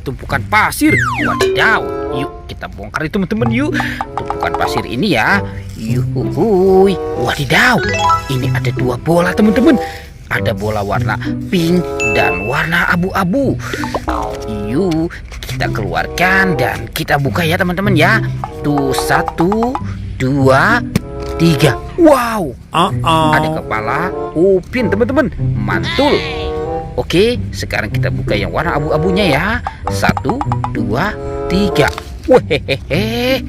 tumpukan pasir. Wadidaw, yuk kita bongkar itu teman-teman yuk. Tumpukan pasir ini ya. Yuhuhuy. Wadidaw, ini ada 2 bola teman-teman. Ada bola warna pink dan warna abu-abu. Yuk kita keluarkan dan kita buka ya teman-teman ya. Tuh 1, 2, 3. Wow, ada kepala Upin teman-teman, mantul. Oke, sekarang kita buka yang warna abu-abunya ya. 1, 2, 3. Wehehehe,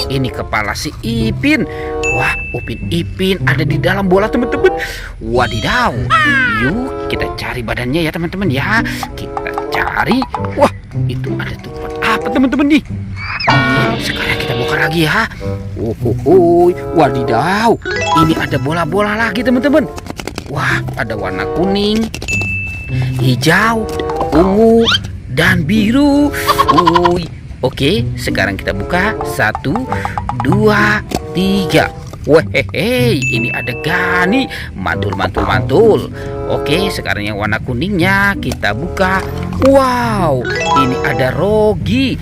ini kepala si Ipin. Wah, Upin Ipin ada di dalam bola teman-teman. Wadidaw, yuk kita cari badannya ya teman-teman ya. Kita cari. Wah, itu ada tempat apa teman-teman nih? Sekarang kita buka lagi ya. Wadidaw, ini ada bola-bola lagi teman-teman. Wah, ada warna kuning, hijau, ungu, dan biru. Oke, sekarang kita buka. 1, 2, 3. Wehehe, ini ada Gani. Mantul. Oke, sekarang yang warna kuningnya kita buka. Wow, ini ada Rogi.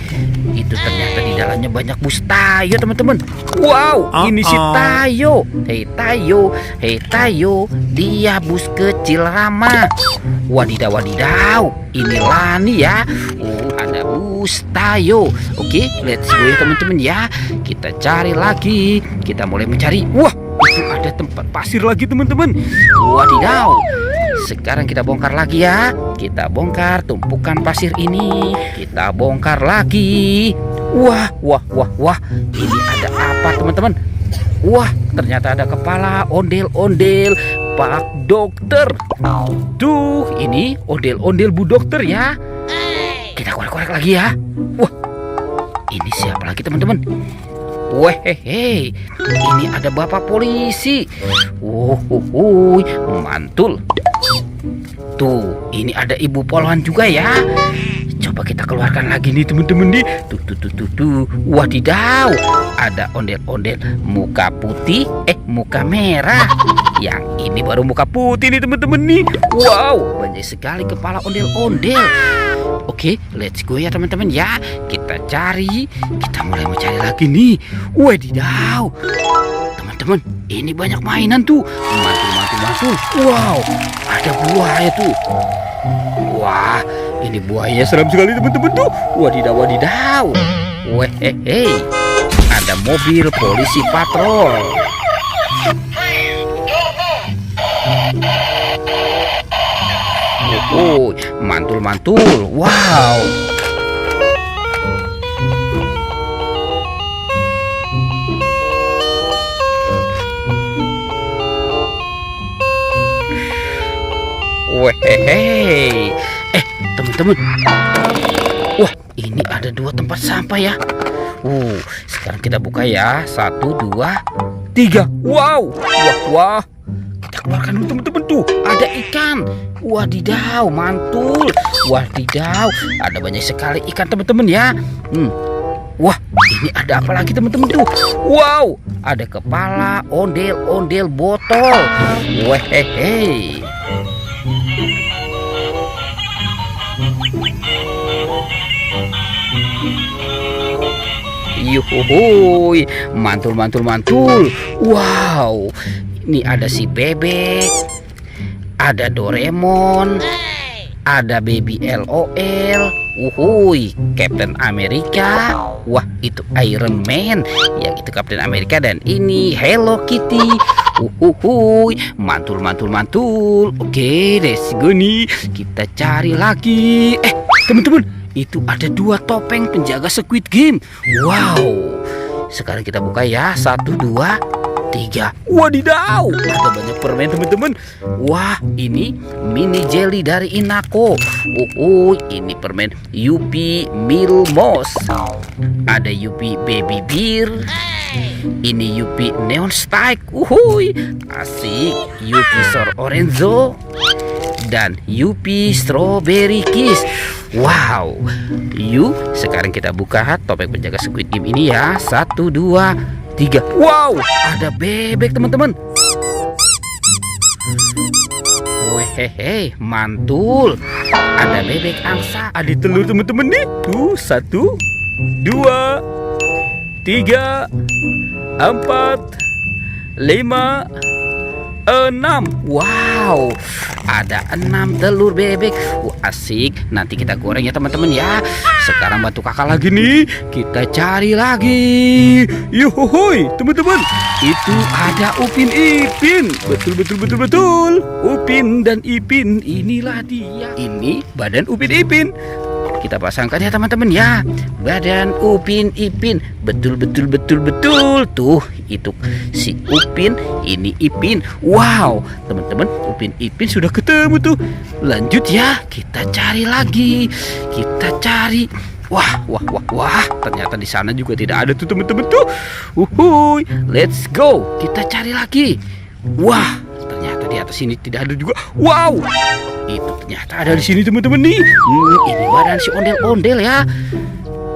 Itu ternyata di dalamnya banyak bus Tayo teman-teman. Wow, ini si Tayo. Hei Tayo, dia bus kecil ramah. Wadidaw, ini Lani ya. Ada bus Tayo. Oke, let's go ya teman-teman ya. Kita cari lagi. Kita mulai mencari. Wah, itu ada tempat pasir lagi teman-teman. Wadidaw. Sekarang kita bongkar lagi ya. Kita bongkar tumpukan pasir ini. Kita bongkar lagi. Wah. Ini ada apa teman-teman? Wah, ternyata ada kepala ondel-ondel Pak Dokter. Tuh, ini ondel-ondel Bu Dokter ya. Kita korek-korek lagi ya. Wah, ini siapa lagi teman-teman? Wehehe, ini ada Bapak Polisi. Mantul. Tuh, ini ada Ibu Polwan juga ya. Coba kita keluarkan lagi nih teman-teman nih. Tuh. Wadidaw, ada ondel-ondel muka putih, muka merah. Yang ini baru muka putih nih teman-teman nih. Wow, banyak sekali kepala ondel-ondel. Oke, let's go ya teman-teman ya. Kita mulai mencari lagi nih. Wadidaw, teman-teman, ini banyak mainan tuh. Mantul. Wow, ada buaya tuh. Wah, ini buaya seram sekali teman-teman tuh. Wadidaw. Wehehe, ada mobil polisi patrol. Mantul. Wow. Wehehe. Teman-teman. Wah, ini ada 2 tempat sampah ya. Sekarang kita buka ya. 1, 2, 3. Wow. Wah. Kita keluarkan dulu teman-teman tuh. Ada ikan. Wadidaw, mantul. Wadidaw, ada banyak sekali ikan teman-teman ya. Wah, ini ada apa lagi teman-teman tuh? Wow, ada kepala ondel-ondel botol. Wehehe. Yuhuhuy, mantul. Wow, ini ada si bebek, ada Doraemon, ada Baby LOL, Captain America. Wah, itu Iron Man, yang itu Captain America, dan ini Hello Kitty. Mantul. Oke, let's go nih. Kita cari lagi. Teman-teman, itu ada 2 topeng penjaga Squid Game. Wow. Sekarang kita buka ya. 1, 2, 3. Wadidaw, ada banyak permen teman-teman. Wah, ini mini jelly dari Inako. Ini permen Yupi Milmos. Ada Yupi Baby Beer. Ini Yupi Neon Strike. Asik. Yupi Sor Orenzo dan Yupi Strawberry Kiss. Wow. Yuk, sekarang kita buka topeng penjaga Squid Game ini ya. 1, 2, 3. Wow, ada bebek teman-teman. Wehehe, mantul. ada bebek angsa, ada telur teman-teman nih. Tuh, 1, 2, 3, 4, 5, 6. Wow, ada 6 telur bebek. Asik. Nanti kita goreng ya teman-teman ya. Sekarang bantu kakak lagi nih. Kita cari lagi. Yohoy teman-teman. Itu ada Upin Ipin. Betul. Upin dan Ipin, inilah dia. Ini badan Upin Ipin. Kita pasangkan ya teman-teman ya. Badan Upin Ipin. Betul. Tuh, itu si Upin, ini Ipin. Wow, teman-teman, Upin Ipin sudah ketemu tuh. Lanjut ya, kita cari lagi. Kita cari. Wah, ternyata di sana juga tidak ada tuh teman-teman tuh. Uhuy, let's go. Kita cari lagi. Wah, ternyata di atas sini tidak ada juga. Wow, itu ternyata ada di sini teman-teman nih. Ini badan si ondel-ondel ya.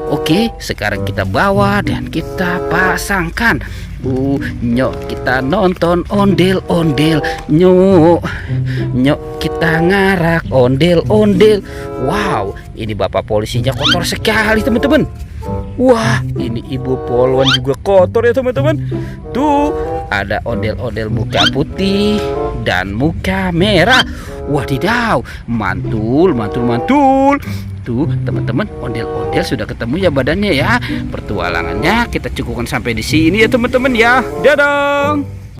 Oke, sekarang kita bawa dan kita pasangkan. Nyok, kita nonton ondel-ondel. Nyok, kita ngarak ondel-ondel. Wow, ini bapak polisinya kotor sekali teman-teman. Wah, ini ibu polwan juga kotor ya teman-teman. Tuh, ada ondel-ondel muka putih dan muka merah. Wadidaw, mantul. Tuh teman-teman, ondel-ondel sudah ketemu ya badannya ya. Pertualangannya kita cukupkan sampai di sini ya teman-teman ya. Dadah.